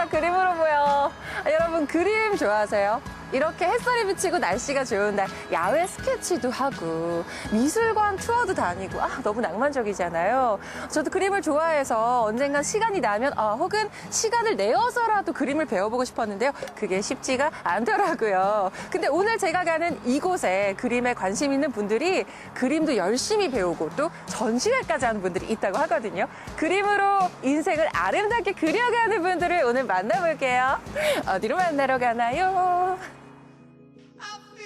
그림으로 보여. 여러분 그림 좋아하세요? 이렇게 햇살이 비치고 날씨가 좋은 날 야외 스케치도 하고 미술관 투어도 다니고 너무 낭만적이잖아요. 저도 그림을 좋아해서 언젠간 시간이 나면 혹은 시간을 내어서라도 그림을 배워보고 싶었는데요. 그게 쉽지가 않더라고요. 근데 오늘 제가 가는 이곳에 그림에 관심 있는 분들이 그림도 열심히 배우고 또 전시회까지 하는 분들이 있다고 하거든요. 그림으로 인생을 아름답게 그려가는 분들을 오늘 만나볼게요. 어디로 만나러 가나요?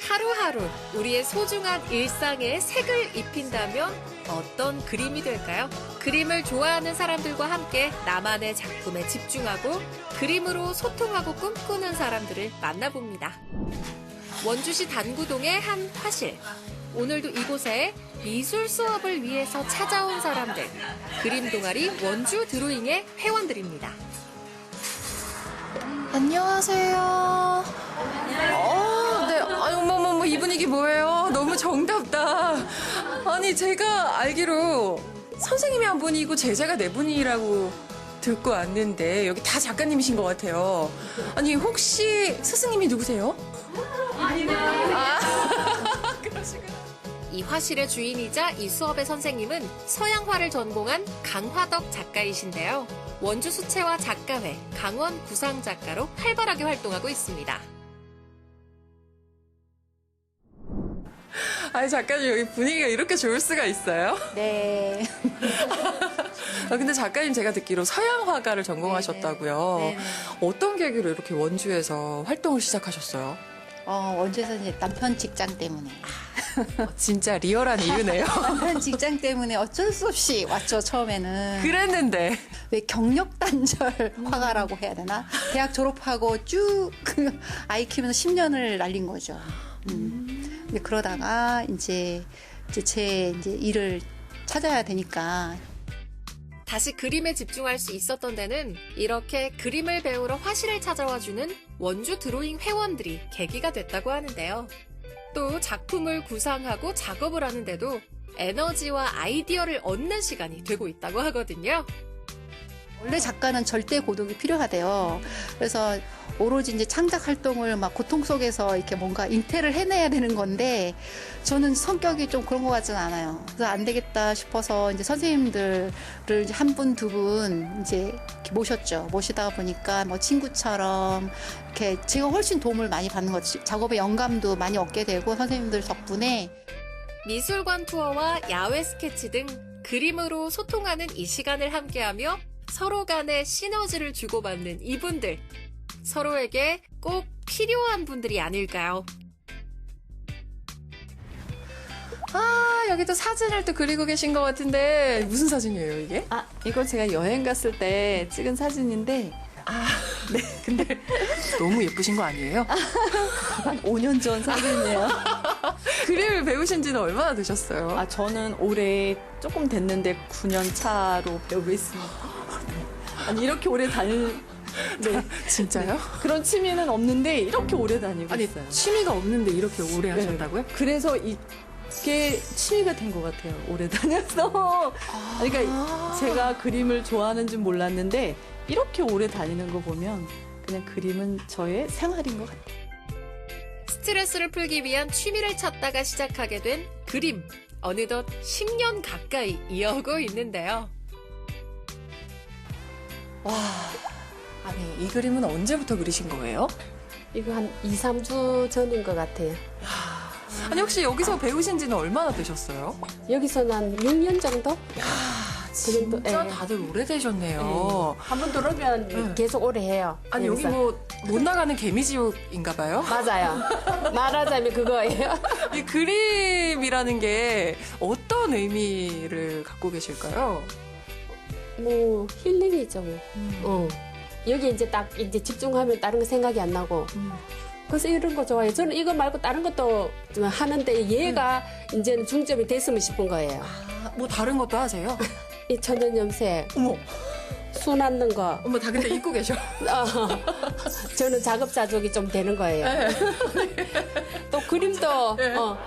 하루하루 우리의 소중한 일상에 색을 입힌다면 어떤 그림이 될까요? 그림을 좋아하는 사람들과 함께 나만의 작품에 집중하고 그림으로 소통하고 꿈꾸는 사람들을 만나봅니다. 원주시 단구동의 한 화실. 오늘도 이곳에 미술 수업을 위해서 찾아온 사람들. 그림 동아리 원주 드로잉의 회원들입니다. 안녕하세요. 네. 어머머머, 이 분위기 뭐예요? 너무 정답다. 아니, 제가 알기로 선생님이 한 분이고 제자가 네 분이라고 듣고 왔는데 여기 다 작가님이신 것 같아요. 아니, 혹시 스승님이 누구세요? 그러시구나. 이 화실의 주인이자 이 수업의 선생님은 서양화를 전공한 강화덕 작가이신데요. 원주 수채화 작가회, 강원 구상작가로 활발하게 활동하고 있습니다. 아니, 작가님, 여기 분위기가 이렇게 좋을 수가 있어요? 네. 근데 작가님 제가 듣기로 서양화가를 전공하셨다고요. 네네. 어떤 계기로 이렇게 원주에서 활동을 시작하셨어요? 원주에서 이제 남편 직장 때문에. 진짜 리얼한 이유네요. 남편 직장 때문에 어쩔 수 없이 왔죠, 처음에는. 그랬는데. 왜 경력단절 화가라고 해야 되나? 대학 졸업하고 쭉 아이 키우면서 10년을 날린 거죠. 근데 그러다가 이제 제 일을 찾아야 되니까. 다시 그림에 집중할 수 있었던 데는 이렇게 그림을 배우러 화실을 찾아와주는 원주 드로잉 회원들이 계기가 됐다고 하는데요. 또 작품을 구상하고 작업을 하는데도 에너지와 아이디어를 얻는 시간이 되고 있다고 하거든요. 원래 작가는 절대 고독이 필요하대요. 그래서 오로지 이제 창작 활동을 막 고통 속에서 이렇게 뭔가 잉태를 해내야 되는 건데 저는 성격이 좀 그런 것 같지는 않아요. 그래서 안 되겠다 싶어서 이제 선생님들을 이제 한 분, 두 분 이제 이렇게 모셨죠. 모시다가 보니까 뭐 친구처럼 이렇게 제가 훨씬 도움을 많이 받는 거지. 작업의 영감도 많이 얻게 되고 선생님들 덕분에 미술관 투어와 야외 스케치 등 그림으로 소통하는 이 시간을 함께하며 서로 간의 시너지를 주고받는 이분들. 서로에게 꼭 필요한 분들이 아닐까요? 여기 또 사진을 또 그리고 계신 것 같은데 무슨 사진이에요, 이게? 이거 제가 여행 갔을 때 찍은 사진인데 네. 근데 너무 예쁘신 거 아니에요? 한 5년 전 사진이에요. 그림을 배우신 지는 얼마나 되셨어요? 저는 올해 조금 됐는데 9년 차로 배우고 있습니다. 아니 이렇게 오래 네. 진짜요? 그런 취미는 없는데 이렇게 오래 다니고 아니, 있어요. 취미가 없는데 이렇게 오래 하셨다고요? 그래서 이게 취미가 된 것 같아요. 오래 다녀서. 그러니까 제가 그림을 좋아하는 줄 몰랐는데 이렇게 오래 다니는 거 보면 그냥 그림은 저의 생활인 것 같아요. 스트레스를 풀기 위한 취미를 찾다가 시작하게 된 그림. 어느덧 10년 가까이 이어오고 있는데요. 아니, 이 그림은 언제부터 그리신 거예요? 이거 한 2, 3주 전인 것 같아요. 아니, 혹시 여기서 배우신 지는 얼마나 되셨어요? 여기서는 한 6년 정도? 진짜 예. 다들 오래되셨네요. 한 번 들어오면 계속 오래 해요. 아니, 여기 여기서. 뭐 못 나가는 개미지옥인가 봐요? 맞아요. 말하자면 그거예요. 이 그림이라는 게 어떤 의미를 갖고 계실까요? 뭐 힐링이죠. 뭐. 여기 이제 딱 이제 집중하면 다른 거 생각이 안 나고. 그래서 이런 거 좋아해요. 저는 이거 말고 다른 것도 좀 하는데 얘가 이제는 중점이 됐으면 싶은 거예요. 뭐 다른 것도 하세요? 이 천연염색, 어머, 수 낳는 거. 어머, 다 근데 입고 계셔. 저는 작업자족이 좀 되는 거예요. 또 그림도,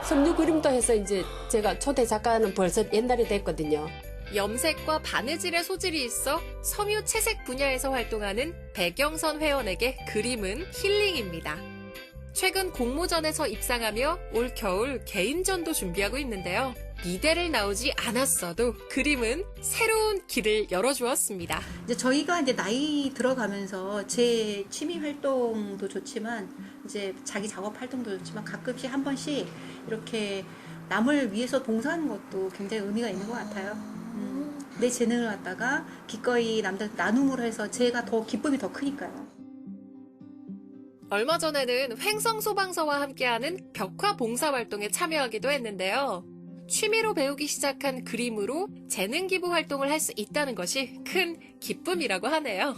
섬유 그림도 해서 이제 제가 초대 작가는 벌써 옛날에 됐거든요. 염색과 바느질의 소질이 있어 섬유 채색 분야에서 활동하는 백영선 회원에게 그림은 힐링입니다. 최근 공모전에서 입상하며 올 겨울 개인전도 준비하고 있는데요. 미대를 나오지 않았어도 그림은 새로운 길을 열어주었습니다. 이제 저희가 이제 나이 들어가면서 제 취미 활동도 좋지만 이제 자기 작업 활동도 좋지만 가끔씩 한 번씩 이렇게 남을 위해서 봉사하는 것도 굉장히 의미가 있는 것 같아요. 내 재능을 갖다가 기꺼이 남들한테 나눔으로 해서 제가 더 기쁨이 더 크니까요. 얼마 전에는 횡성소방서와 함께하는 벽화 봉사활동에 참여하기도 했는데요. 취미로 배우기 시작한 그림으로 재능 기부 활동을 할 수 있다는 것이 큰 기쁨이라고 하네요.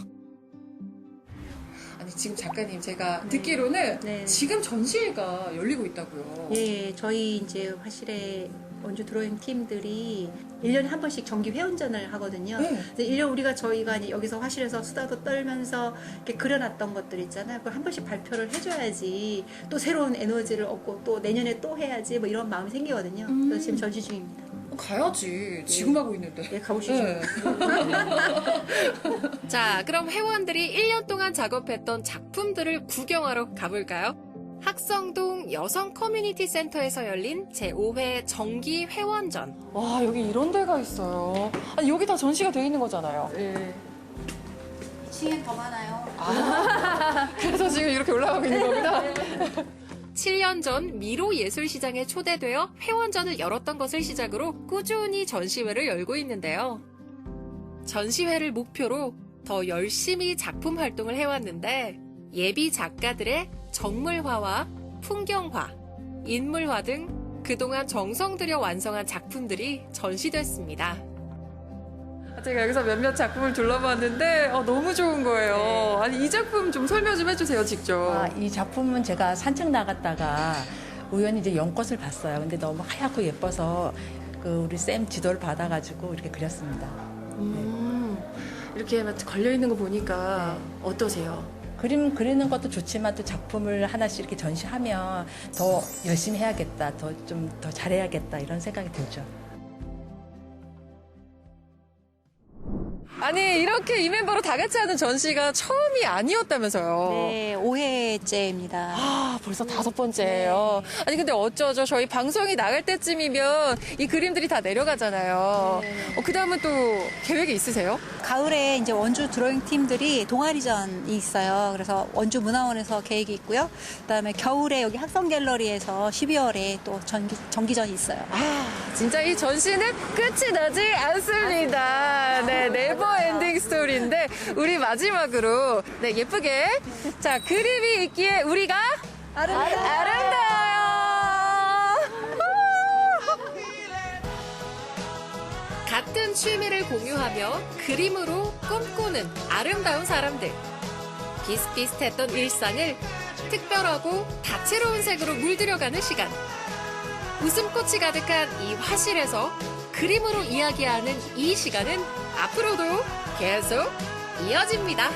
아니 지금 작가님 제가 듣기로는 네. 지금 전시회가 열리고 있다고요. 예, 저희 이제 화실에 원주 드로잉 팀들이 1년에 한 번씩 정기 회원전을 하거든요. 네. 그래서 1년 저희가 이제 여기서 화실에서 수다도 떨면서 이렇게 그려놨던 것들 있잖아요. 그걸 한 번씩 발표를 해줘야지 또 새로운 에너지를 얻고 또 내년에 또 해야지 뭐 이런 마음이 생기거든요. 그래서 지금 전시 중입니다. 가야지. 지금 하고 있는데. 예, 가보시죠. 네. 자, 그럼 회원들이 1년 동안 작업했던 작품들을 구경하러 가볼까요? 학성동 여성 커뮤니티 센터에서 열린 제5회 정기 회원전. 와 여기 이런 데가 있어요. 아니 여기 다 전시가 돼 있는 거잖아요. 네. 2층엔 더 많아요. 그래서 지금 이렇게 올라가고 있는 겁니다. 7년 전 미로 예술시장에 초대되어 회원전을 열었던 것을 시작으로 꾸준히 전시회를 열고 있는데요. 전시회를 목표로 더 열심히 작품 활동을 해왔는데 예비 작가들의 정물화와 풍경화, 인물화 등 그동안 정성 들여 완성한 작품들이 전시됐습니다. 제가 여기서 몇몇 작품을 둘러봤는데 너무 좋은 거예요. 아니 이 작품 좀 설명 좀 해주세요 직접. 이 작품은 제가 산책 나갔다가 우연히 이제 연꽃을 봤어요. 근데 너무 하얗고 예뻐서 그 우리 쌤 지도를 받아가지고 이렇게 그렸습니다. 이렇게 걸려 있는 거 보니까 어떠세요? 그림 그리는 것도 좋지만 또 작품을 하나씩 이렇게 전시하면 더 열심히 해야겠다, 좀 더 잘해야겠다 이런 생각이 들죠. 아니 이렇게 이 멤버로 다 같이 하는 전시가 처음이 아니었다면서요. 네, 5회째입니다. 아 벌써 5번째예요. 아니 근데 어쩌죠? 저희 방송이 나갈 때쯤이면 이 그림들이 다 내려가잖아요. 그 다음은 또 계획이 있으세요? 가을에 이제 원주 드로잉 팀들이 동아리전이 있어요. 그래서 원주 문화원에서 계획이 있고요. 그다음에 겨울에 여기 학성 갤러리에서 12월에 또 정기전이 있어요. 진짜 이 전시는 끝이 나지 않습니다. 네, 네버 엔딩 스토리인데 우리 마지막으로 네, 예쁘게 자 그림이 있기에 우리가 아름다워요. 같은 취미를 공유하며 그림으로 꿈꾸는 아름다운 사람들. 비슷비슷했던 일상을 특별하고 다채로운 색으로 물들여가는 시간. 웃음꽃이 가득한 이 화실에서 그림으로 이야기하는 이 시간은 앞으로도 계속 이어집니다.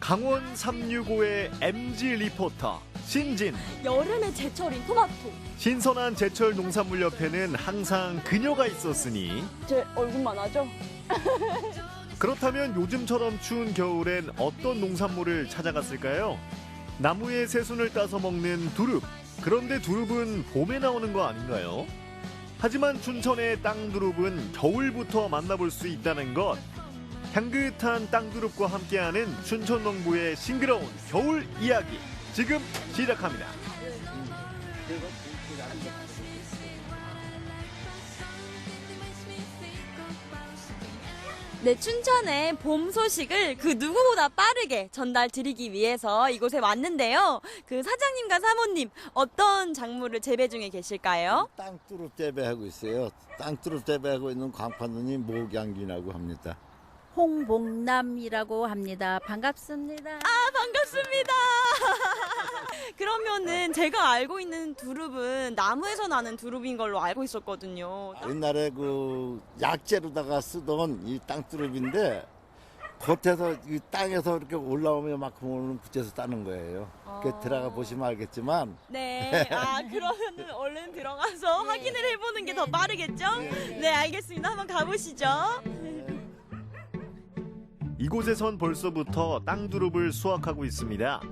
강원 365의 MG 리포터 신진. 여름의 제철인 토마토. 신선한 제철 농산물 옆에는 항상 그녀가 있었으니 제 얼굴만 하죠? 그렇다면 요즘처럼 추운 겨울엔 어떤 농산물을 찾아갔을까요? 나무의 새순을 따서 먹는 두릅. 그런데 두릅은 봄에 나오는 거 아닌가요? 하지만 춘천의 땅두릅은 겨울부터 만나볼 수 있다는 것. 향긋한 땅두릅과 함께하는 춘천 농부의 싱그러운 겨울 이야기 지금 시작합니다. 네, 춘천의 봄 소식을 그 누구보다 빠르게 전달드리기 위해서 이곳에 왔는데요. 그 사장님과 사모님 어떤 작물을 재배 중에 계실까요? 땅두릅 재배하고 있어요. 땅두릅 재배하고 있는 광판누님 모경균이라고 합니다. 홍복남이라고 합니다. 반갑습니다. 아, 반갑습니다. 그러면은 제가 알고 있는 두릅은 나무에서 나는 두릅인 걸로 알고 있었거든요. 옛날에 그 약재로다가 쓰던 이 땅두릅인데 겉에서 이 땅에서 이렇게 올라오면 만큼 오는 붙여서 따는 거예요. 그 들어가 보시면 알겠지만 네. 그러면은 얼른 들어가서 확인을 해보는 게 더 빠르겠죠? 네, 알겠습니다. 한번 가보시죠. 이곳에선 벌써부터 땅두릅을 수확하고 있습니다.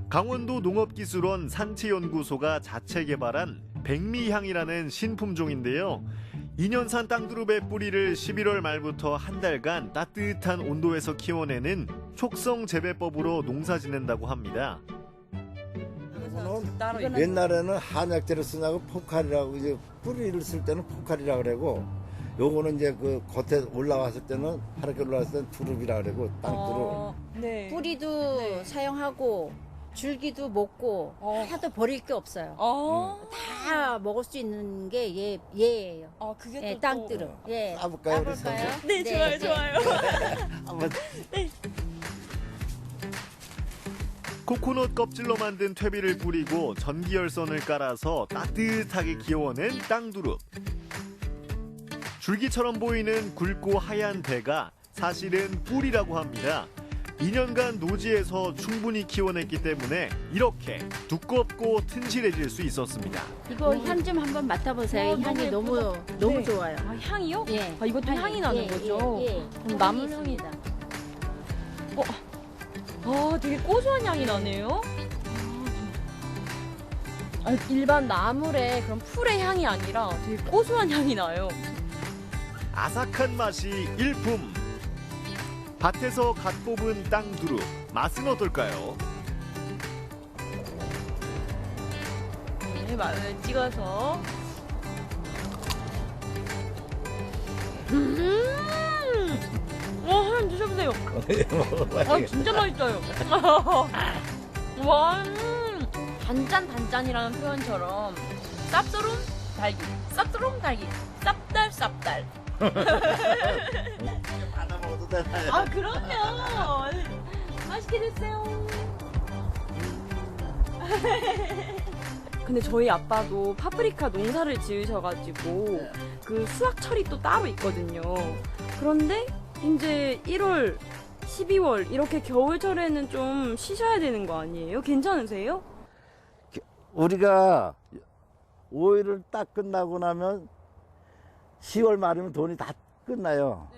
강원도 농업기술원 산채연구소가 자체 개발한 백미향이라는 신품종인데요. 2년산 땅두릅의 뿌리를 11월 말부터 한 달간 따뜻한 온도에서 키워내는 촉성 재배법으로 농사 지낸다고 합니다. 옛날에는 한약재를 쓰냐고 포칼이라고 이제 뿌리를 쓸 때는 포칼이라고 그러고 요거는 이제 그 겉에 올라왔을 때는 하얗게 올라왔을 때는 두릅이라 그러고 땅두릅. 네. 뿌리도 사용하고 줄기도 먹고 하나도 버릴 게 없어요. 다 먹을 수 있는 게 얘예요. 그게 예, 또 땅두릅. 예. 따볼까요, 우리 따볼까요? 선생님? 네, 좋아요, 네. 좋아요. 한번 코코넛 껍질로 만든 퇴비를 뿌리고 전기열선을 깔아서 따뜻하게 키워낸 땅두릅. 줄기처럼 보이는 굵고 하얀 대가 사실은 뿔이라고 합니다. 2년간 노지에서 충분히 키워냈기 때문에 이렇게 두껍고 튼실해질 수 있었습니다. 이거 향 좀 한번 맡아보세요. 이 향이 너무 좋아요. 향이요? 예. 이것도 향이 나는 거죠? 그럼 나물 향이다. 되게 고소한 향이 나네요. 일반 나물의 그런 풀의 향이 아니라 되게 고소한 향이 나요. 아삭한 맛이 일품. 밭에서 갓 뽑은 땅두릅, 맛은 어떨까요? 네, 마늘 찍어서. 한번 드셔보세요. 진짜 맛있어요. 와, 단짠단짠이라는 표현처럼 쌉소름 달기, 쌉소름 달기, 쌉달. 하나 먹어도 되나요? 그럼요. 맛있게 드세요. 근데 저희 아빠도 파프리카 농사를 지으셔가지고 그 수확철이 또 따로 있거든요. 그런데 이제 1월, 12월 이렇게 겨울철에는 좀 쉬셔야 되는 거 아니에요? 괜찮으세요? 우리가 5일을 딱 끝나고 나면 10월 말이면 돈이 다 끝나요.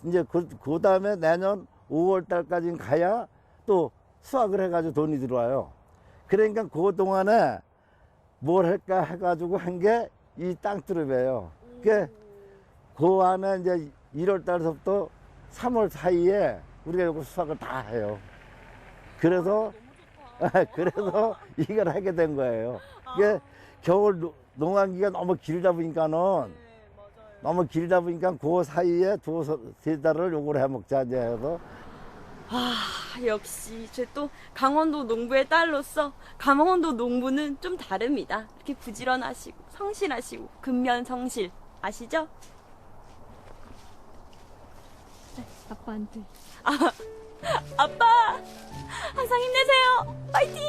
이제 그 다음에 내년 5월 달까지 가야 또 수확을 해가지고 돈이 들어와요. 그러니까 그 동안에 뭘 할까 해가지고 한 게 이 땅두릅이에요. 그 안에 이제 1월 달서부터 3월 사이에 우리가 이거 수확을 다 해요. 그래서 이걸 하게 된 거예요. 이게 겨울 농한기가 너무 길다 보니까는 그 사이에 두세 달을 요걸 해 먹자 이제 해서. 역시 제 또 강원도 농부의 딸로서 강원도 농부는 좀 다릅니다. 이렇게 부지런하시고 성실하시고 근면성실 아시죠? 네, 아빠한테. 아빠 항상 힘내세요. 파이팅!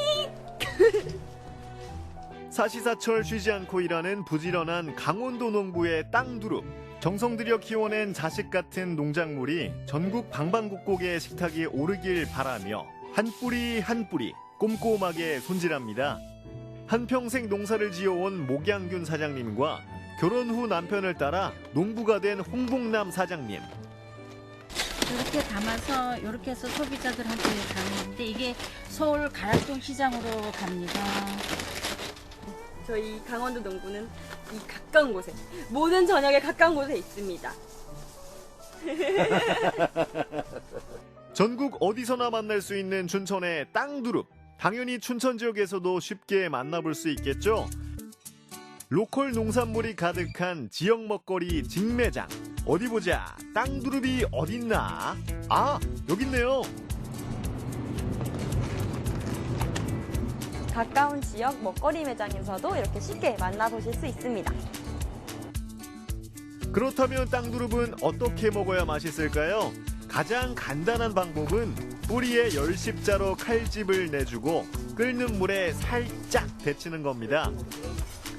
사시사철 쉬지 않고 일하는 부지런한 강원도 농부의 땅두릅. 정성 들여 키워낸 자식 같은 농작물이 전국 방방곡곡의 식탁에 오르길 바라며 한 뿌리 한 뿌리 꼼꼼하게 손질합니다. 한평생 농사를 지어온 목양균 사장님과 결혼 후 남편을 따라 농부가 된 홍봉남 사장님. 이렇게 담아서 이렇게 해서 소비자들한테 가는데 이게 서울 가락동 시장으로 갑니다. 저희 강원도 농부는 이 가까운 곳에 모든 저녁에 가까운 곳에 있습니다. 전국 어디서나 만날 수 있는 춘천의 땅두릅. 당연히 춘천 지역에서도 쉽게 만나볼 수 있겠죠. 로컬 농산물이 가득한 지역 먹거리 직매장. 어디 보자. 땅두릅이 어딨나? 여기 있네요. 가까운 지역 먹거리 매장에서도 이렇게 쉽게 만나보실 수 있습니다. 그렇다면 땅두릅은 어떻게 먹어야 맛있을까요? 가장 간단한 방법은 뿌리에 열십자로 칼집을 내주고 끓는 물에 살짝 데치는 겁니다.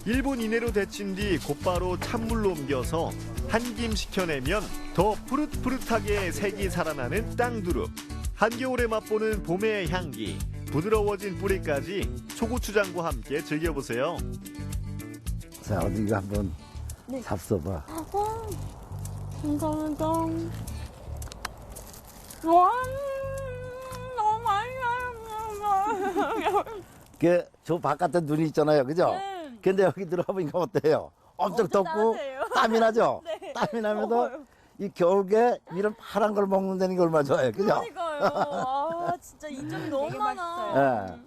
1분 이내로 데친 뒤 곧바로 찬물로 옮겨서 한 김 식혀내면 더 푸릇푸릇하게 색이 살아나는 땅두릅. 한겨울에 맛보는 봄의 향기, 부드러워진 뿌리까지 초고추장과 함께 즐겨보세요. 자, 어디가 한번 잡숴봐. 감사합니다. 와, 너무 맛있어요. 저 바깥에 눈이 있잖아요, 그죠? 근데 여기 들어가보니까 어때요? 엄청 덥고 땀이 나죠? 땀이 나면서 이 겨울에 이런 파란 걸 먹는다는 게 얼마나 좋아요, 그죠? 그러니까요. 아, 진짜 이점이 너무 많아.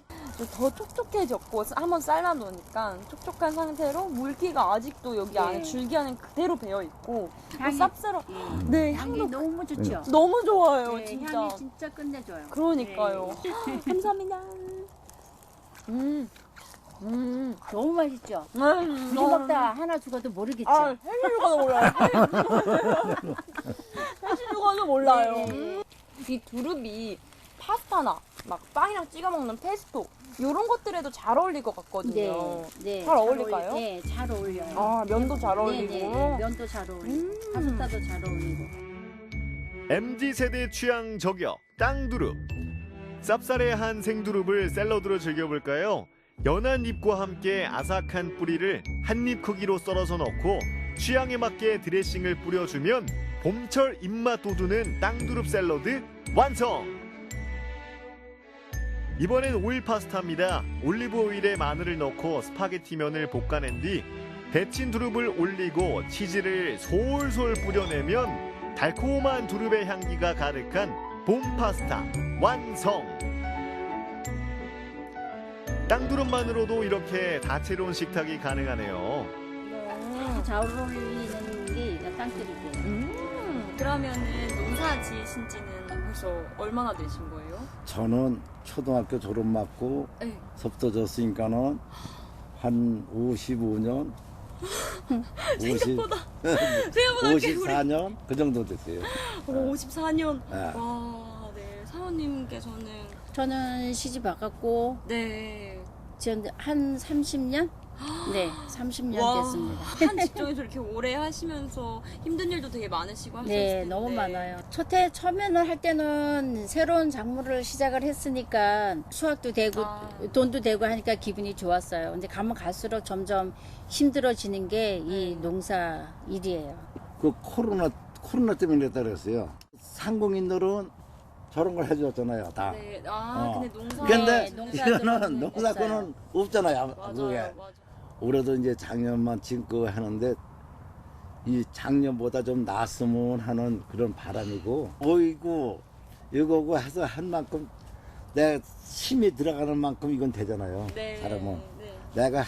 더 촉촉해졌고 한번 삶아 놓으니까 촉촉한 상태로 물기가 아직도 여기 안에 줄기 안에 그대로 배어 있고 쌉싸로 네 향이 너무 좋죠. 너무 좋아요. 네, 진짜. 향이 진짜 끝내줘요. 그러니까요. 감사합니다. 너무 맛있죠. 우리 너무 먹다가 하나 죽어도 모르겠죠. 아, 해실 가도 몰라요. 해실 가도 몰라요. 이 두릅이 파스타나 막 빵이랑 찍어 먹는 페스토 이런 것들에도 잘 어울릴 것 같거든요. 네, 잘 어울릴까요? 네, 잘 어울려요. 아, 면도 잘 어울리고. 네, 면도 잘 어울리고, 파스타도 잘 어울리고. MZ세대 취향 저격 땅두릅. 쌉싸래한 생두릅을 샐러드로 즐겨볼까요? 연한 잎과 함께 아삭한 뿌리를 한 입 크기로 썰어서 넣고 취향에 맞게 드레싱을 뿌려주면 봄철 입맛 돋우는 땅두릅 샐러드 완성! 이번엔 오일 파스타입니다. 올리브 오일에 마늘을 넣고 스파게티면을 볶아낸 뒤 데친 두릅을 올리고 치즈를 솔솔 뿌려내면 달콤한 두릅의 향기가 가득한 봄 파스타 완성! 땅두릅만으로도 이렇게 다채로운 식탁이 가능하네요. 잘 어울리는 게 땅두릅이에요. 그러면은 농사 지으신 지는 벌써 얼마나 되신 거예요? 저는 초등학교 졸업 맞고 네. 섭도졌으니까는 한 55년, 생각보다 54년 그 정도 됐어요. 54년. 네. 와, 네. 사모님께서는 저는 시집 와갖고, 네. 지금 한 30년? 네, 30년 와, 됐습니다. 한 직종에서 이렇게 오래 하시면서 힘든 일도 되게 많으시고 하셨을 네, 텐데. 너무 많아요. 처음에는 할 때는 새로운 작물을 시작을 했으니까 수확도 되고 돈도 되고 하니까 기분이 좋았어요. 근데 가면 갈수록 점점 힘들어지는 게 이 농사 일이에요. 그 코로나 때문에 그랬다 그랬어요. 상공인들은 저런 걸 해줬잖아요, 다. 네. 근데 농사. 근데 농사꾼은 이거는 농사꾼은 없잖아요. 그게. 맞아. 올해도 이제 작년만 지금 하는데 이 작년보다 좀 나았으면 하는 그런 바람이고 어이고 이거고 해서 한 만큼 내 힘이 들어가는 만큼 이건 되잖아요. 네. 잘하면 네. 내가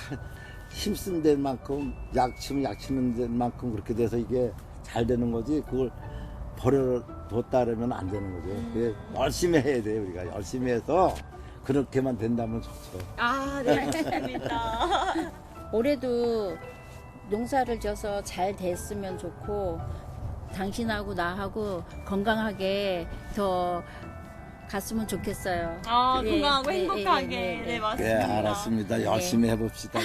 힘쓴 데만큼 약치는 데만큼 그렇게 돼서 이게 잘 되는 거지 그걸 버려뒀다 그러면 안 되는 거죠. 그게 열심히 해야 돼요. 우리가 열심히 해서 그렇게만 된다면 좋죠. 아, 네, 알겠습니다. 올해도 농사를 져서 잘 됐으면 좋고 당신하고 나하고 건강하게 더 갔으면 좋겠어요. 예, 건강하고 예, 행복하게. 예, 예, 예. 네, 네, 맞습니다. 알았습니다. 열심히 해봅시다.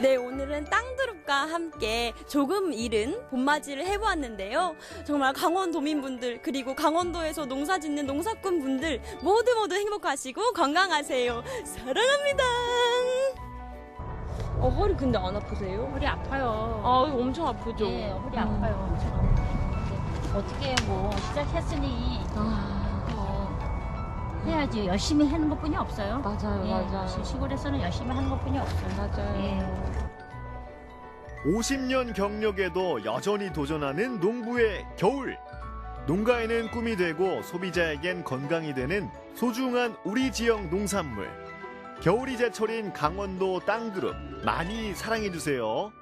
네, 오늘은 땅두릅과 함께 조금 이른 봄맞이를 해보았는데요. 정말 강원도민분들 그리고 강원도에서 농사짓는 농사꾼분들 모두 행복하시고 건강하세요. 사랑합니다. 허리 근데 안 아프세요? 허리 아파요. 이거 엄청 아프죠? 예, 허리 아파요. 어떻게 뭐 시작했으니 해야지. 열심히 하는 것뿐이 없어요. 맞아요. 시골에서는 열심히 하는 것뿐이 없어요. 맞아요. 50년 경력에도 여전히 도전하는 농부의 겨울. 농가에는 꿈이 되고 소비자에겐 건강이 되는 소중한 우리 지역 농산물. 겨울이 제철인 강원도 땅두릅 많이 사랑해주세요.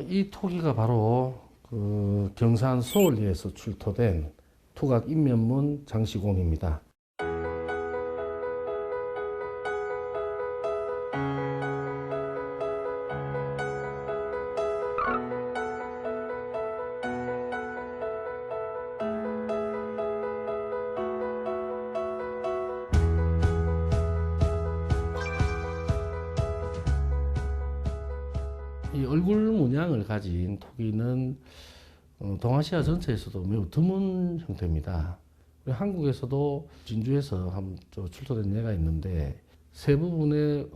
이 토기가 바로 그 경산 소월리에서 출토된 투각 인면문 장시공입니다. 이 얼굴 문양을 가진 토기는 동아시아 전체에서도 매우 드문 형태입니다. 한국에서도 진주에서 출토된 예가 있는데 세 부분의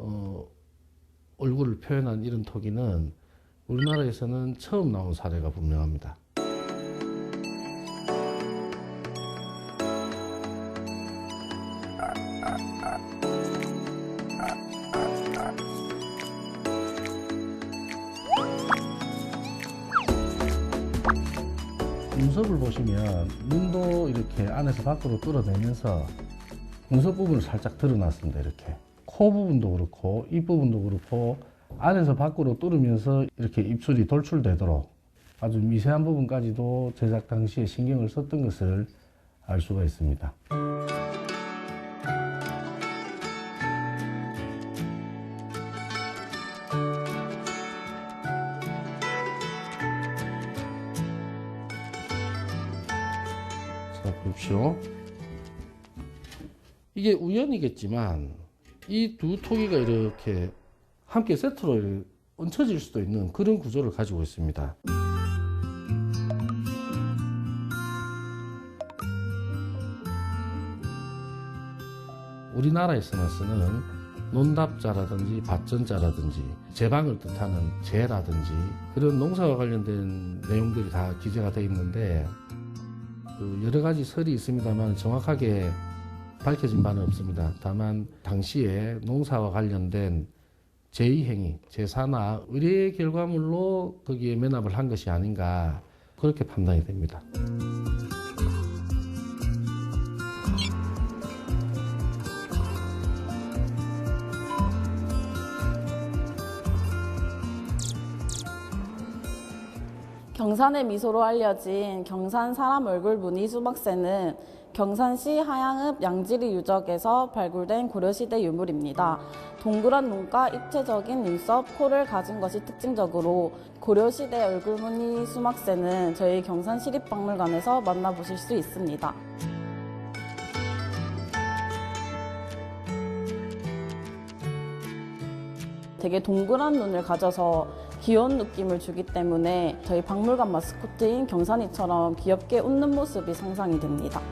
얼굴을 표현한 이런 토기는 우리나라에서는 처음 나온 사례가 분명합니다. 눈썹을 보시면 눈도 이렇게 안에서 밖으로 뚫어내면서 눈썹 부분을 살짝 드러났습니다. 이렇게 코 부분도 그렇고 입 부분도 그렇고 안에서 밖으로 뚫으면서 이렇게 입술이 돌출되도록 아주 미세한 부분까지도 제작 당시에 신경을 썼던 것을 알 수가 있습니다. 자, 보십시오. 이게 우연이겠지만 이 두 토기가 이렇게 함께 세트로 이렇게 얹혀질 수도 있는 그런 구조를 가지고 있습니다. 우리나라에서만 쓰는 논답자라든지 밭전자라든지 제방을 뜻하는 제라든지 그런 농사와 관련된 내용들이 다 기재가 되어 있는데 여러 가지 설이 있습니다만 정확하게 밝혀진 바는 없습니다. 다만 당시에 농사와 관련된 제2행위, 제사나 의뢰의 결과물로 거기에 면합을 한 것이 아닌가 그렇게 판단이 됩니다. 경산의 미소로 알려진 경산 사람 얼굴 무늬 수막새는 경산시 하양읍 양지리 유적에서 발굴된 고려시대 유물입니다. 동그란 눈과 입체적인 눈썹, 코를 가진 것이 특징적으로 고려시대 얼굴 무늬 수막새는 저희 경산시립박물관에서 만나보실 수 있습니다. 되게 동그란 눈을 가져서 귀여운 느낌을 주기 때문에 저희 박물관 마스코트인 경산이처럼 귀엽게 웃는 모습이 상상이 됩니다.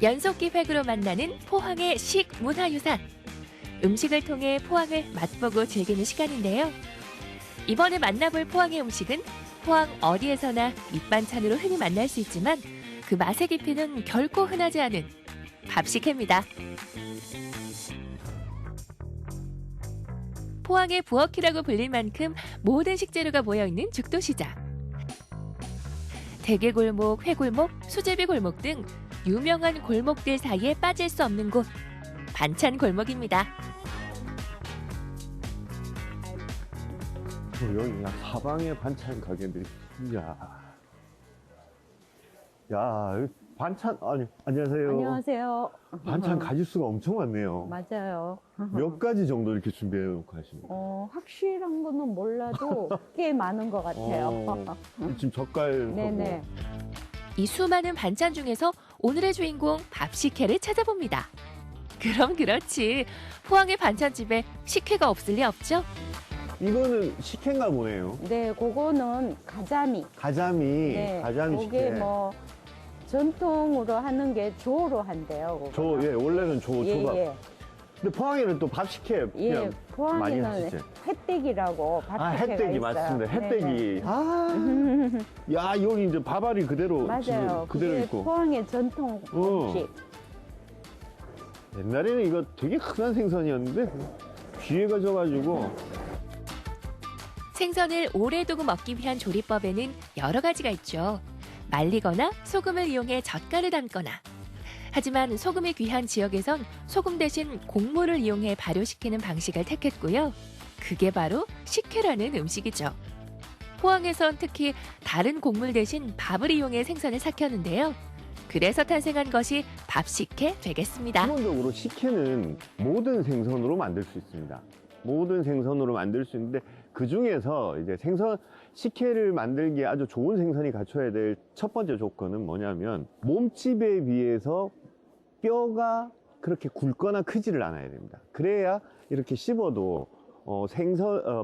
연속 기획으로 만나는 포항의 식문화유산. 음식을 통해 포항을 맛보고 즐기는 시간인데요. 이번에 만나볼 포항의 음식은 포항 어디에서나 밑반찬으로 흔히 만날 수 있지만 그 맛의 깊이는 결코 흔하지 않은 밥식회입니다. 포항의 부엌이라고 불릴 만큼 모든 식재료가 모여있는 죽도시장. 대게골목, 회골목, 수제비 골목 등 유명한 골목들 사이에 빠질 수 없는 곳, 반찬 골목입니다. 여기 그냥 사방에 반찬 가게들이 야, 여기 반찬 안녕하세요. 안녕하세요. 반찬 가짓수가 엄청 많네요. 맞아요. 몇 가지 정도 이렇게 준비해 놓고 하십니까? 확실한 거는 몰라도 꽤 많은 것 같아요. 지금 젓갈. 네네. 이 수많은 반찬 중에서 오늘의 주인공 밥식회를 찾아봅니다. 그럼 그렇지. 포항의 반찬집에 식회가 없을 리 없죠? 이거는 식혜인가 보네요. 네, 그거는 가자미. 가자미. 네, 가자미 식혜. 그게 뭐 전통으로 하는 게 조로 한대요. 예, 원래는 예, 초밥. 예. 근데 포항에는 또 밥 식혜 예, 그냥 많이 포항에는 하시죠? 햇대기라고 밥식혜가 햇대기 있어요. 맞습니다. 햇대기. 네네. 야, 여기 이제 밥알이 그대로 맞아요. 지금 그대로 그게 있고. 포항의 전통 음식. 옛날에는 이거 되게 흔한 생선이었는데 귀해가 져가지고 생선을 오래 두고 먹기 위한 조리법에는 여러 가지가 있죠. 말리거나 소금을 이용해 젓갈을 담거나. 하지만 소금이 귀한 지역에선 소금 대신 곡물을 이용해 발효시키는 방식을 택했고요. 그게 바로 식혜라는 음식이죠. 포항에선 특히 다른 곡물 대신 밥을 이용해 생선을 삭혔는데요. 그래서 탄생한 것이 밥식혜 되겠습니다. 기본적으로 식혜는 모든 생선으로 만들 수 있습니다. 모든 생선으로 만들 수 있는데 그 중에서 이제 식혜를 만들기에 아주 좋은 생선이 갖춰야 될 첫 번째 조건은 뭐냐면 몸집에 비해서 뼈가 그렇게 굵거나 크지를 않아야 됩니다. 그래야 이렇게 씹어도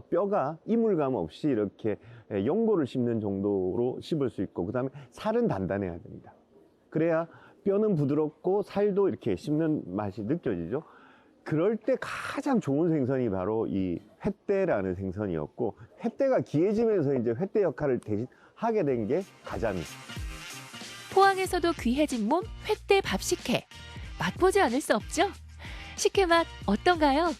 뼈가 이물감 없이 이렇게 연골을 씹는 정도로 씹을 수 있고, 그 다음에 살은 단단해야 됩니다. 그래야 뼈는 부드럽고 살도 이렇게 씹는 맛이 느껴지죠. 그럴 때 가장 좋은 생선이 바로 이 횟대라는 생선이었고, 횟대가 귀해지면서 이제 횟대 역할을 대신 하게 된 게 가자미. 포항에서도 귀해진 몸 횟대 밥식혜. 맛보지 않을 수 없죠? 식혜 맛 어떤가요?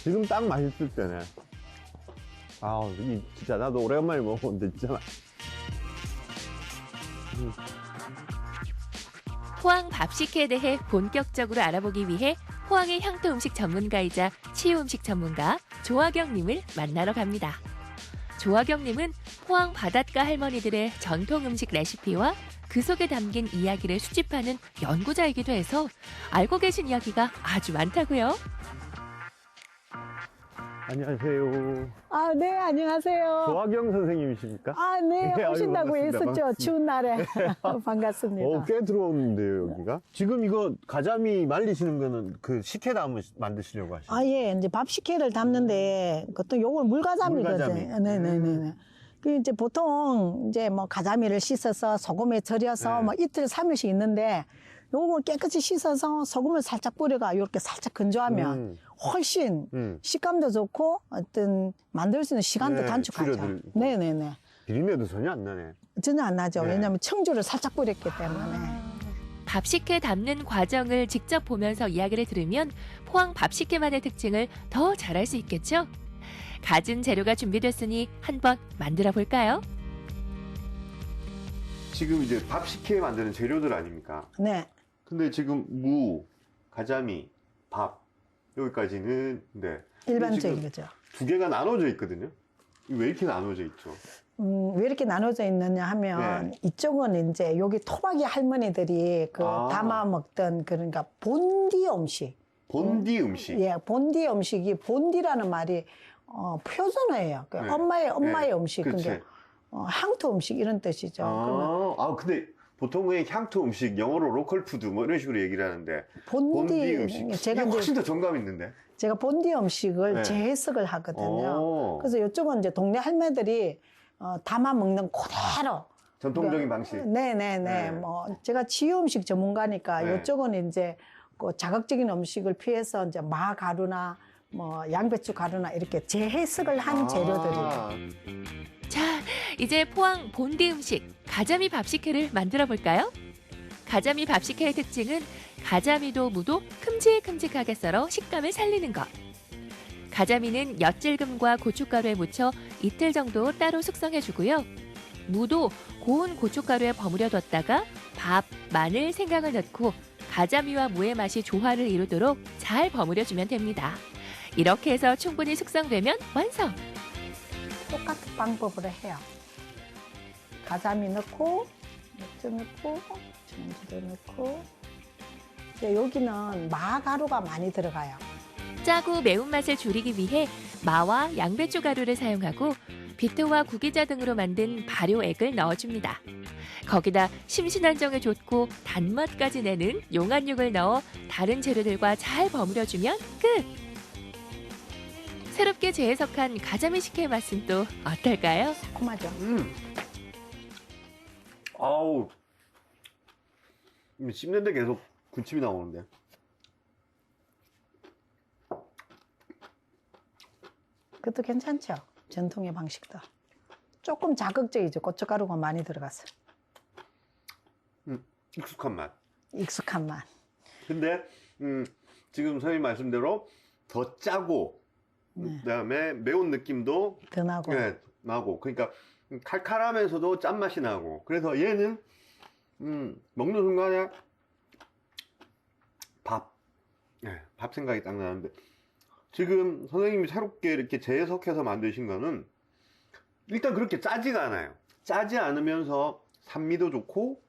지금 딱 맛있을 때네. 아, 이 진짜 나도 오랜만에 먹었는데 진짜 포항 밥식혜에 대해 본격적으로 알아보기 위해 포항의 향토 음식 전문가이자 치유 음식 전문가 조화경님을 만나러 갑니다. 조화경님은 포항 바닷가 할머니들의 전통 음식 레시피와 그 속에 담긴 이야기를 수집하는 연구자이기도 해서 알고 계신 이야기가 아주 많다고요. 안녕하세요. 아, 네, 안녕하세요. 조화경 선생님이십니까? 아, 네, 네, 오신다고 아이고, 반갑습니다. 했었죠. 추운 날에. 반갑습니다. 꽤 들어오는데요, 여기가? 지금 이거 가자미 말리시는 거는 그 식혜 만드시려고 하시는 아, 예, 이제 밥 식혜를 담는데, 그것도 요걸 물가자미거든요. 물가자미. 네네네. 그 이제 보통 이제 뭐 가자미를 씻어서 소금에 절여서 네. 뭐 이틀, 3일씩 있는데, 요걸 깨끗이 씻어서 소금을 살짝 뿌려가 이렇게 살짝 건조하면 훨씬 식감도 좋고 어떤 만들 수 있는 시간도 네, 단축하죠. 네네네. 비린내도 전혀 안 나네. 전혀 안 나죠. 네. 왜냐하면 청주를 살짝 뿌렸기 때문에. 밥식혜 담는 과정을 직접 보면서 이야기를 들으면 포항 밥식혜만의 특징을 더 잘 알 수 있겠죠? 갖은 재료가 준비됐으니 한번 만들어 볼까요? 지금 이제 밥 식혜 만드는 재료들 아닙니까? 네. 근데 지금 무, 가자미, 밥 여기까지는 네. 일반적인 거죠. 두 개가 나눠져 있거든요. 왜 이렇게 나눠져 있죠? 왜 이렇게 나눠져 있느냐 하면 네. 이쪽은 이제 여기 토박이 할머니들이 그 담아 먹던 그러니까 본디 음식. 본디 음식. 예, 본디 음식이 본디라는 말이 표준어예요. 그 네. 엄마의 네. 음식. 그치. 그게 향토 음식 이런 뜻이죠. 그러면 근데 보통 그냥 향토 음식, 영어로 로컬 푸드 뭐 이런 식으로 얘기를 하는데 본디 음식. 제가 이게 이제 훨씬 더 정감 있는데. 제가 본디 음식을 네. 재해석을 하거든요. 그래서 이쪽은 이제 동네 할매들이 담아 먹는 그대로. 전통적인 방식. 네네네. 네. 뭐 제가 치유 음식 전문가니까 네. 이쪽은 이제 그 자극적인 음식을 피해서 이제 마 가루나 뭐 양배추 가루나 이렇게 재해석을 한 재료들이에요. 자, 이제 포항 본디 음식 가자미 밥식혜를 만들어 볼까요? 가자미 밥식혜의 특징은 가자미도 무도 큼직큼직하게 썰어 식감을 살리는 것. 가자미는 엿질금과 고춧가루에 묻혀 이틀 정도 따로 숙성해주고요. 무도 고운 고춧가루에 버무려 뒀다가 밥, 마늘, 생강을 넣고 가자미와 무의 맛이 조화를 이루도록 잘 버무려주면 됩니다. 이렇게 해서 충분히 숙성되면 완성! 똑같은 방법으로 해요. 가자미 넣고, 맥주 넣고, 전주도 넣고. 이제 여기는 마가루가 많이 들어가요. 짜고 매운맛을 줄이기 위해 마와 양배추 가루를 사용하고 비트와 구기자 등으로 만든 발효액을 넣어줍니다. 거기다 심신안정에 좋고 단맛까지 내는 용안육을 넣어 다른 재료들과 잘 버무려주면 끝! 새롭게 재해석한 가자미 식혜의 맛은 또 어떨까요? 새콤하죠. 아우, 씹는데 계속 군침이 나오는데. 그것도 괜찮죠. 전통의 방식도. 조금 자극적이죠. 고춧가루가 많이 들어가서. 익숙한 맛. 익숙한 맛. 근데 지금 선생님 말씀대로 더 짜고 그다음에 매운 느낌도 더 나고. 네, 나고. 그러니까 칼칼하면서도 짠맛이 나고. 그래서 얘는 먹는 순간에 밥 생각이 딱 나는데, 지금 선생님이 새롭게 이렇게 재해석해서 만드신 거는 일단 그렇게 짜지가 않아요. 짜지 않으면서 산미도 좋고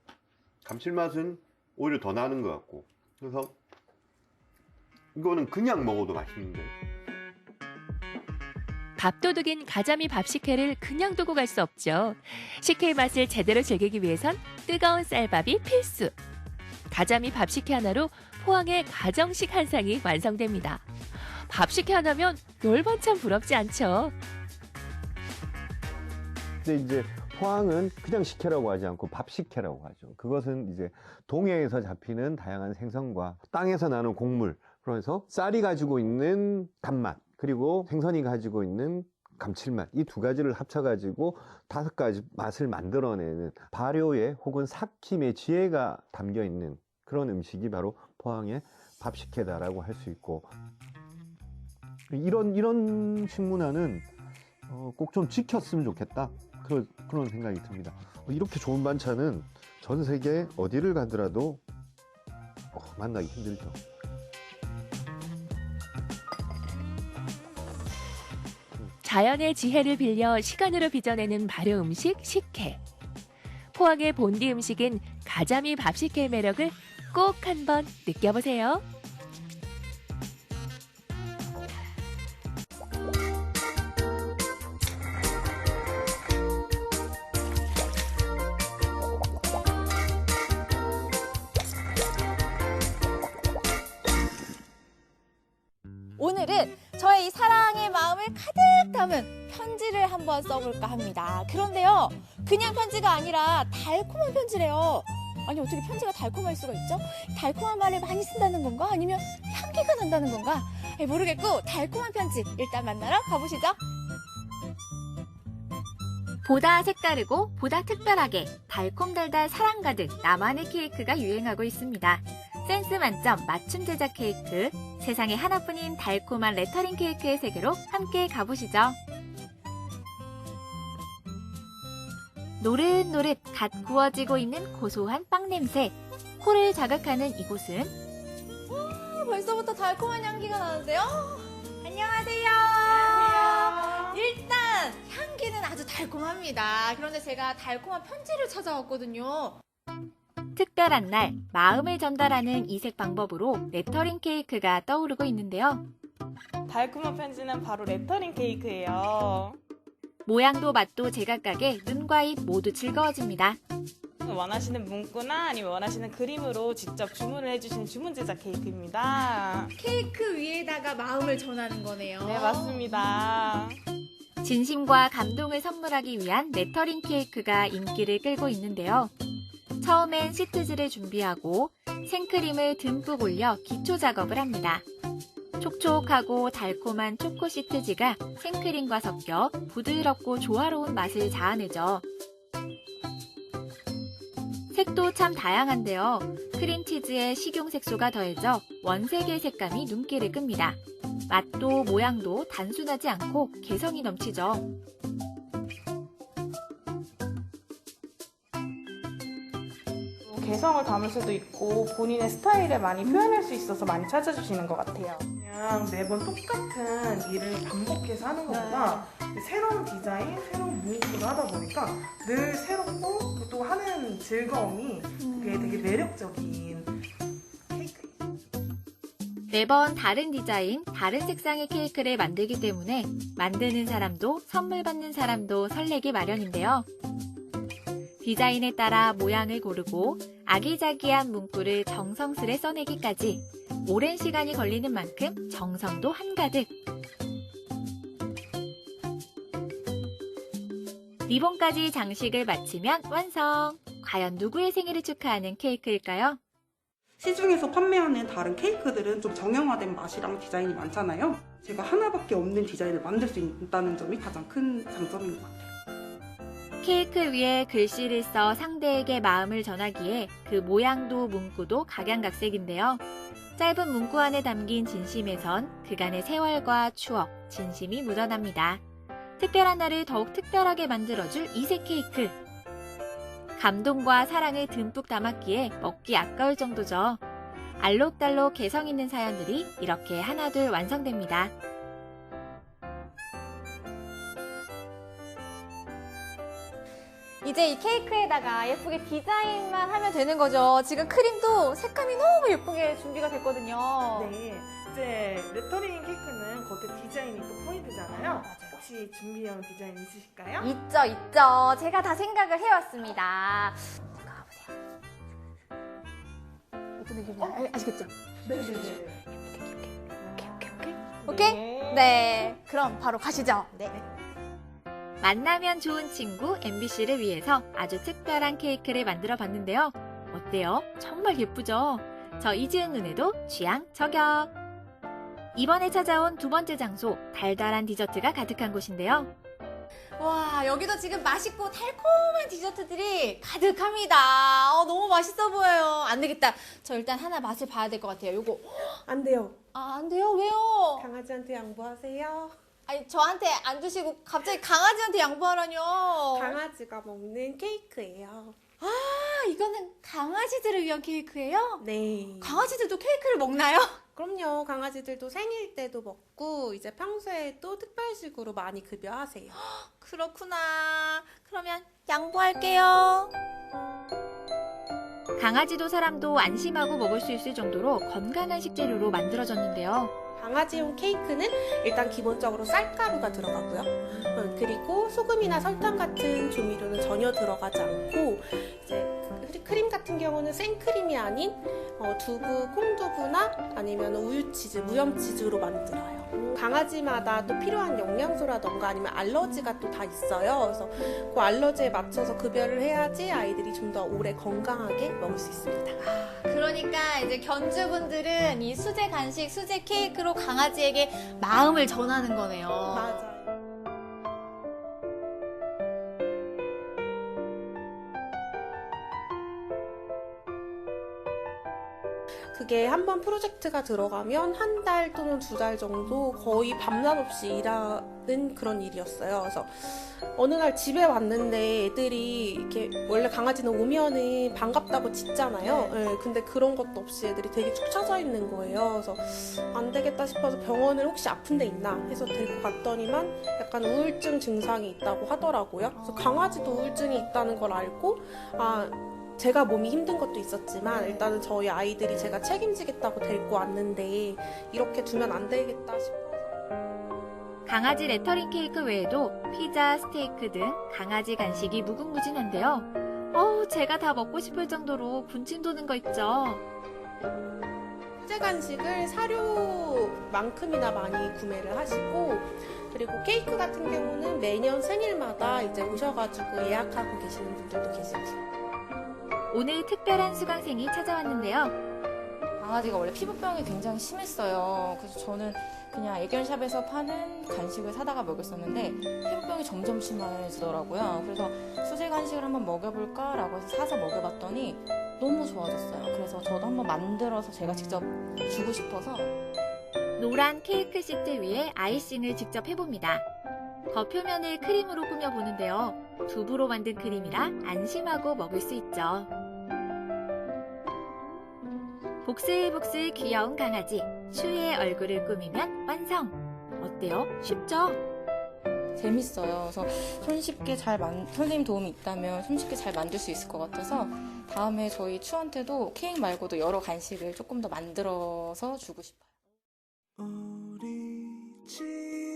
감칠맛은 오히려 더 나는 것 같고. 그래서 이거는 그냥 먹어도 맛있는데. 밥도둑인 가자미 밥 식혜를 그냥 두고 갈 수 없죠. 식혜의 맛을 제대로 즐기기 위해선 뜨거운 쌀밥이 필수. 가자미 밥 식혜 하나로 포항의 가정식 한상이 완성됩니다. 밥 식혜 하나면 열반찬 부럽지 않죠. 근데 이제 포항은 그냥 식혜라고 하지 않고 밥 식혜라고 하죠. 그것은 이제 동해에서 잡히는 다양한 생선과 땅에서 나는 곡물, 그래서 쌀이 가지고 있는 단맛, 그리고 생선이 가지고 있는 감칠맛, 이 두 가지를 합쳐가지고 5가지 맛을 만들어내는 발효의 혹은 삭힘의 지혜가 담겨 있는 그런 음식이 바로 포항의 밥 식혜다라고 할 수 있고, 이런 식문화는 꼭 좀 지켰으면 좋겠다, 그런 생각이 듭니다. 이렇게 좋은 반찬은 전 세계 어디를 가더라도 만나기 힘들죠. 자연의 지혜를 빌려 시간으로 빚어내는 발효 음식 식혜. 포항의 본디 음식인 가자미 밥 식혜의 매력을 꼭 한번 느껴보세요. 오늘은 저의 이 사랑의 마음을 가득 담은 편지를 한번 써볼까 합니다. 그런데요, 그냥 편지가 아니라 달콤한 편지래요. 아니, 어떻게 편지가 달콤할 수가 있죠? 달콤한 말을 많이 쓴다는 건가? 아니면 향기가 난다는 건가? 모르겠고, 달콤한 편지 일단 만나러 가보시죠. 보다 색다르고 보다 특별하게 달콤달달 사랑 가득 나만의 케이크가 유행하고 있습니다. 센스 만점 맞춤 제작 케이크, 세상에 하나뿐인 달콤한 레터링 케이크의 세계로 함께 가보시죠. 노릇노릇 갓 구워지고 있는 고소한 빵 냄새, 코를 자극하는 이곳은 벌써부터 달콤한 향기가 나는데요. 안녕하세요. 일단 향기는 아주 달콤합니다. 그런데 제가 달콤한 편지를 찾아왔거든요. 특별한 날 마음을 전달하는 이색 방법으로 레터링 케이크가 떠오르고 있는데요. 달콤한 편지는 바로 레터링 케이크예요. 모양도 맛도 제각각에 눈과 입 모두 즐거워집니다. 원하시는 문구나 아니면 원하시는 그림으로 직접 주문을 해주시는 주문 제작 케이크입니다. 케이크 위에다가 마음을 전하는 거네요. 네, 맞습니다. 진심과 감동을 선물하기 위한 레터링 케이크가 인기를 끌고 있는데요. 처음엔 시트지를 준비하고 생크림을 듬뿍 올려 기초 작업을 합니다. 촉촉하고 달콤한 초코 시트지가 생크림과 섞여 부드럽고 조화로운 맛을 자아내죠. 색도 참 다양한데요. 크림치즈에 식용색소가 더해져 원색의 색감이 눈길을 끕니다. 맛도 모양도 단순하지 않고 개성이 넘치죠. 개성을 담을 수도 있고 본인의 스타일을 많이 표현할 수 있어서 많이 찾아주시는 것 같아요. 그냥 매번 똑같은 일을 반복해서 하는 것보다 새로운 디자인, 새로운 문구를 하다 보니까 늘 새롭고 또 하는 즐거움이 그게 되게 매력적인 케이크예요. 매번 다른 디자인, 다른 색상의 케이크를 만들기 때문에 만드는 사람도 선물 받는 사람도 설레기 마련인데요. 디자인에 따라 모양을 고르고 아기자기한 문구를 정성스레 써내기까지 오랜 시간이 걸리는 만큼 정성도 한가득. 리본까지 장식을 마치면 완성! 과연 누구의 생일을 축하하는 케이크일까요? 시중에서 판매하는 다른 케이크들은 좀 정형화된 맛이랑 디자인이 많잖아요. 제가 하나밖에 없는 디자인을 만들 수 있다는 점이 가장 큰 장점인 것 같아요. 케이크 위에 글씨를 써 상대에게 마음을 전하기에 그 모양도 문구도 각양각색인데요. 짧은 문구 안에 담긴 진심에선 그간의 세월과 추억, 진심이 묻어납니다. 특별한 날을 더욱 특별하게 만들어줄 이색 케이크. 감동과 사랑을 듬뿍 담았기에 먹기 아까울 정도죠. 알록달록 개성 있는 사연들이 이렇게 하나둘 완성됩니다. 이제 이 케이크에다가 예쁘게 디자인만 하면 되는 거죠. 지금 크림도 색감이 너무 예쁘게 준비가 됐거든요. 네, 이제 레터링 케이크는 겉에 디자인이 또 포인트잖아요. 혹시 준비해온 디자인 있으실까요? 있죠, 있죠. 제가 다 생각을 해왔습니다. 가보세요. 예쁜 느낌이야. 아시겠죠? 네네네. 오케이? 네. 그럼 바로 가시죠. 네. 만나면 좋은 친구 MBC를 위해서 아주 특별한 케이크를 만들어 봤는데요. 어때요? 정말 예쁘죠? 저 이지은 눈에도 취향 저격! 이번에 찾아온 두 번째 장소, 달달한 디저트가 가득한 곳인데요. 와, 여기도 지금 맛있고 달콤한 디저트들이 가득합니다. 너무 맛있어 보여요. 안 되겠다. 저 일단 하나 맛을 봐야 될 것 같아요. 요거. 안 돼요. 아, 안 돼요? 왜요? 강아지한테 양보하세요. 아니, 저한테 안 주시고 갑자기 강아지한테 양보하라뇨. 강아지가 먹는 케이크예요. 아, 이거는 강아지들을 위한 케이크예요? 네. 강아지들도 케이크를 먹나요? 그럼요. 강아지들도 생일 때도 먹고 이제 평소에도 특별식으로 많이 급여하세요. 그렇구나. 그러면 양보할게요. 강아지도 사람도 안심하고 먹을 수 있을 정도로 건강한 식재료로 만들어졌는데요. 강아지용 케이크는 일단 기본적으로 쌀가루가 들어가고요. 그리고 소금이나 설탕 같은 조미료는 전혀 들어가지 않고 이제 크림 같은 경우는 생크림이 아닌 두부, 콩두부나 아니면 우유치즈, 무염치즈로 만들어요. 강아지마다 또 필요한 영양소라던가 아니면 알러지가 또 다 있어요. 그래서 그 알러지에 맞춰서 급여를 해야지 아이들이 좀 더 오래 건강하게 먹을 수 있습니다. 그러니까 이제 견주분들은 이 수제 간식, 수제 케이크로 강아지에게 마음을 전하는 거네요. 맞아요. 그게 한번 프로젝트가 들어가면 한 달 또는 2달 정도 거의 밤낮 없이 일하는 그런 일이었어요. 그래서 어느 날 집에 왔는데 애들이 이렇게 원래 강아지는 오면은 반갑다고 짖잖아요. 네, 근데 그런 것도 없이 애들이 되게 축 처져 있는 거예요. 그래서 안 되겠다 싶어서 병원을 혹시 아픈 데 있나 해서 데리고 갔더니만 약간 우울증 증상이 있다고 하더라고요. 그래서 강아지도 우울증이 있다는 걸 알고 제가 몸이 힘든 것도 있었지만 일단은 저희 아이들이 제가 책임지겠다고 데리고 왔는데 이렇게 두면 안 되겠다 싶어서 강아지 레터링 케이크 외에도 피자, 스테이크 등 강아지 간식이 무궁무진한데요. 제가 다 먹고 싶을 정도로 군침 도는 거 있죠. 수제 간식을 사료만큼이나 많이 구매를 하시고 그리고 케이크 같은 경우는 매년 생일마다 이제 오셔가지고 예약하고 계시는 분들도 계시고 오늘 특별한 수강생이 찾아왔는데요. 강아지가 원래 피부병이 굉장히 심했어요. 그래서 저는 그냥 애견샵에서 파는 간식을 사다가 먹였었는데 피부병이 점점 심해지더라고요. 그래서 수제 간식을 한번 먹여볼까라고 해서 사서 먹여봤더니 너무 좋아졌어요. 그래서 저도 한번 만들어서 제가 직접 주고 싶어서 노란 케이크 시트 위에 아이싱을 직접 해봅니다. 겉표면을 크림으로 꾸며보는데요. 두부로 만든 크림이라 안심하고 먹을 수 있죠. 복슬복슬 귀여운 강아지, 슈의 얼굴을 꾸미면 완성! 어때요? 쉽죠? 재밌어요. 그래서 손쉽게 선생님 도움이 있다면 손쉽게 잘 만들 수 있을 것 같아서 다음에 저희 추한테도 케이크 말고도 여러 간식을 조금 더 만들어서 주고 싶어요.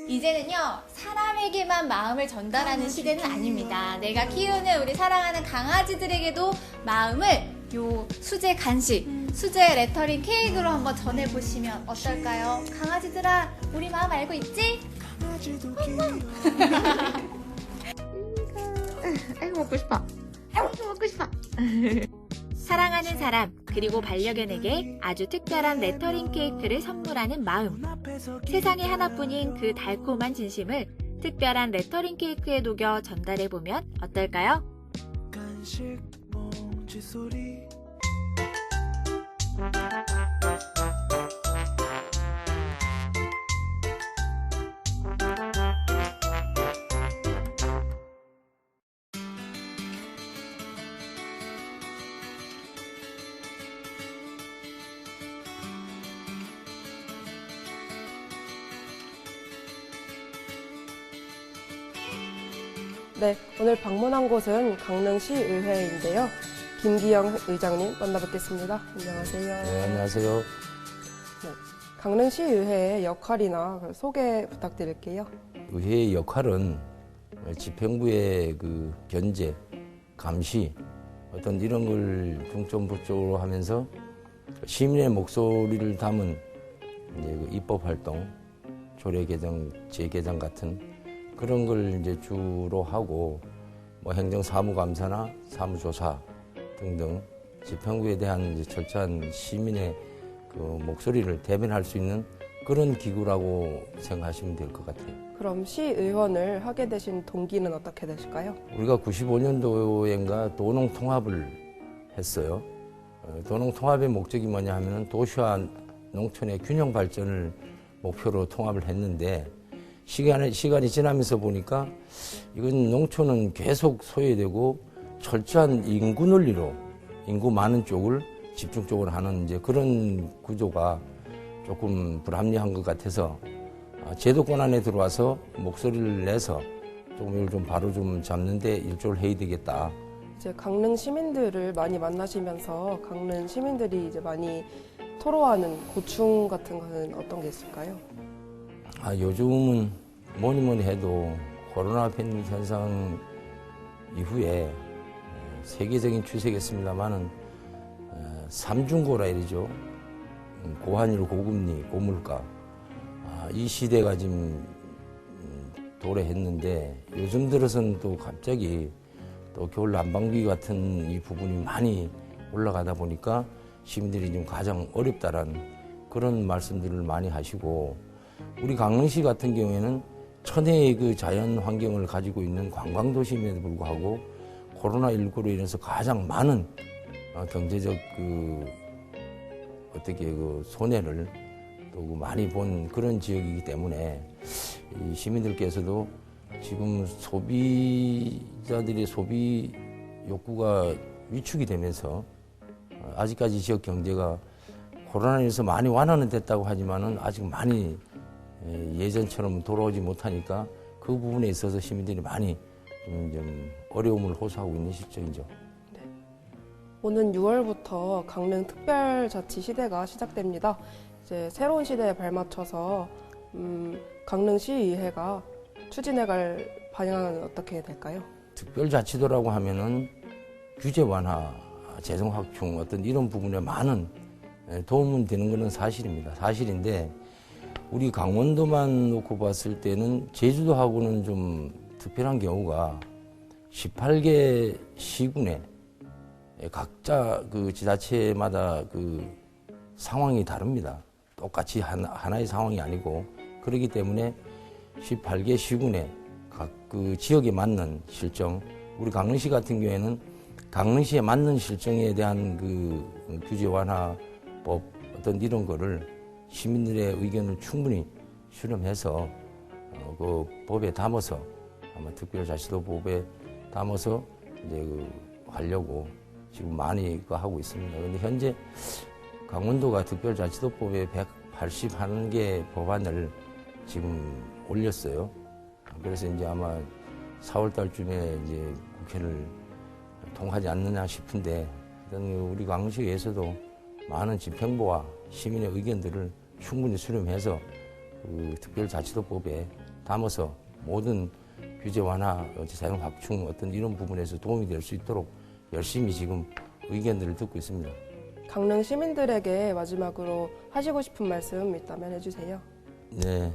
이제는요, 사람에게만 마음을 전달하는 시대는 아닙니다. 내가 키우는 우리 사랑하는 강아지들에게도 마음을 요 수제 간식, 수제 레터링 케이크로 한번 전해보시면 어떨까요? 강아지들아, 우리 마음 알고 있지? 아이고 먹고 싶어. 아이고 먹고 싶어. 사랑하는 사람, 그 그리고 반려견에게 아주 특별한 레터링 케이크를 선물하는 마음. 세상에 하나뿐인 그 달콤한 진심을 특별한 레터링 케이크에 녹여 전달해보면 어떨까요? 네, 오늘 방문한 곳은 강릉시의회인데요. 김기영 의장님 만나뵙겠습니다. 안녕하세요. 네, 안녕하세요. 네, 강릉시의회의 역할이나 소개 부탁드릴게요. 의회의 역할은 집행부의 그 견제, 감시, 어떤 이런 걸 중점적으로 하면서 시민의 목소리를 담은 이제 그 입법 활동, 조례 개정, 재개정 같은 그런 걸 이제 주로 하고 뭐 행정사무감사나 사무조사 등등 집행부에 대한 이제 철저한 시민의 그 목소리를 대변할 수 있는 그런 기구라고 생각하시면 될 것 같아요. 그럼 시의원을 하게 되신 동기는 어떻게 되실까요? 우리가 95년도엔가 도농통합을 했어요. 도농통합의 목적이 뭐냐 하면 도시와 농촌의 균형 발전을 목표로 통합을 했는데 시간이 지나면서 보니까 이건 농촌은 계속 소외되고 철저한 인구 논리로 인구 많은 쪽을 집중적으로 하는 이제 그런 구조가 조금 불합리한 것 같아서 제도권 안에 들어와서 목소리를 내서 조금 이걸 좀 바로 좀 잡는데 일조를 해야 되겠다. 이제 강릉 시민들을 많이 만나시면서 강릉 시민들이 이제 많이 토로하는 고충 같은 거는 어떤 게 있을까요? 요즘은 뭐니 해도 코로나 팬데믹 현상 이후에 세계적인 추세겠습니다만은 삼중고라 이러죠. 고환율, 고금리, 고물가. 이 시대가 지금 도래했는데 요즘 들어서는 또 갑자기 또 겨울 난방비 같은 이 부분이 많이 올라가다 보니까 시민들이 좀 가장 어렵다라는 그런 말씀들을 많이 하시고 우리 강릉시 같은 경우에는 천혜의 그 자연 환경을 가지고 있는 관광도시임에도 불구하고 코로나19로 인해서 가장 많은 경제적 그 손해를 또 많이 본 그런 지역이기 때문에 이 시민들께서도 지금 소비자들의 소비 욕구가 위축이 되면서 아직까지 지역 경제가 코로나에서 많이 완화는 됐다고 하지만은 아직 많이 예전처럼 돌아오지 못하니까 그 부분에 있어서 시민들이 많이 좀 어려움을 호소하고 있는 실정이죠. 네. 오는 6월부터 강릉 특별자치 시대가 시작됩니다. 이제 새로운 시대에 발맞춰서 강릉시의회가 추진해갈 방향은 어떻게 될까요? 특별자치도라고 하면은 규제 완화, 재정 확충 어떤 이런 부분에 많은 도움은 되는 것은 사실입니다. 사실인데 우리 강원도만 놓고 봤을 때는 제주도하고는 좀 특별한 경우가 18개 시군에 각자 그 지자체마다 그 상황이 다릅니다. 똑같이 하나의 상황이 아니고 그렇기 때문에 18개 시군에 각 그 지역에 맞는 실정, 우리 강릉시 같은 경우에는 강릉시에 맞는 실정에 대한 그 규제 완화법 어떤 이런 거를 시민들의 의견을 충분히 수렴해서 그 법에 담아서 아마 특별자치도법에 담아서 이제 하려고 지금 많이 하고 있습니다. 그런데 현재 강원도가 특별자치도법에 181개 법안을 지금 올렸어요. 그래서 이제 아마 4월 달쯤에 이제 국회를 통하지 않느냐 싶은데 우리 강릉시에서도 많은 집행부와 시민의 의견들을 충분히 수렴해서 그 특별자치도법에 담아서 모든 규제 완화, 자연 확충 어떤 이런 부분에서 도움이 될 수 있도록 열심히 지금 의견들을 듣고 있습니다. 강릉 시민들에게 마지막으로 하시고 싶은 말씀 있다면 해주세요. 네.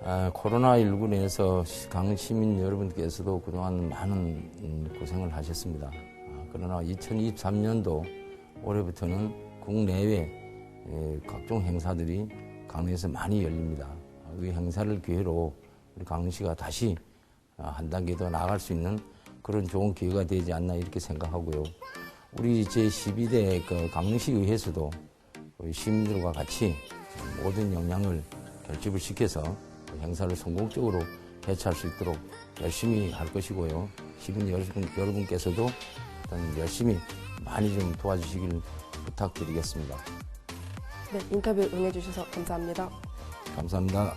코로나19로 인해서 강릉 시민 여러분께서도 그동안 많은 고생을 하셨습니다. 그러나 2023년도 올해부터는 국내외 각종 행사들이 강릉에서 많이 열립니다. 이 행사를 기회로 우리 강릉시가 다시 한 단계 더 나아갈 수 있는 그런 좋은 기회가 되지 않나 이렇게 생각하고요. 우리 제12대 강릉시의회에서도 시민들과 같이 모든 역량을 결집을 시켜서 행사를 성공적으로 개최할 수 있도록 열심히 할 것이고요. 시민 여러분께서도 열심히 많이 좀 도와주시길 부탁드리겠습니다. 네, 인터뷰 응해주셔서 감사합니다. 감사합니다.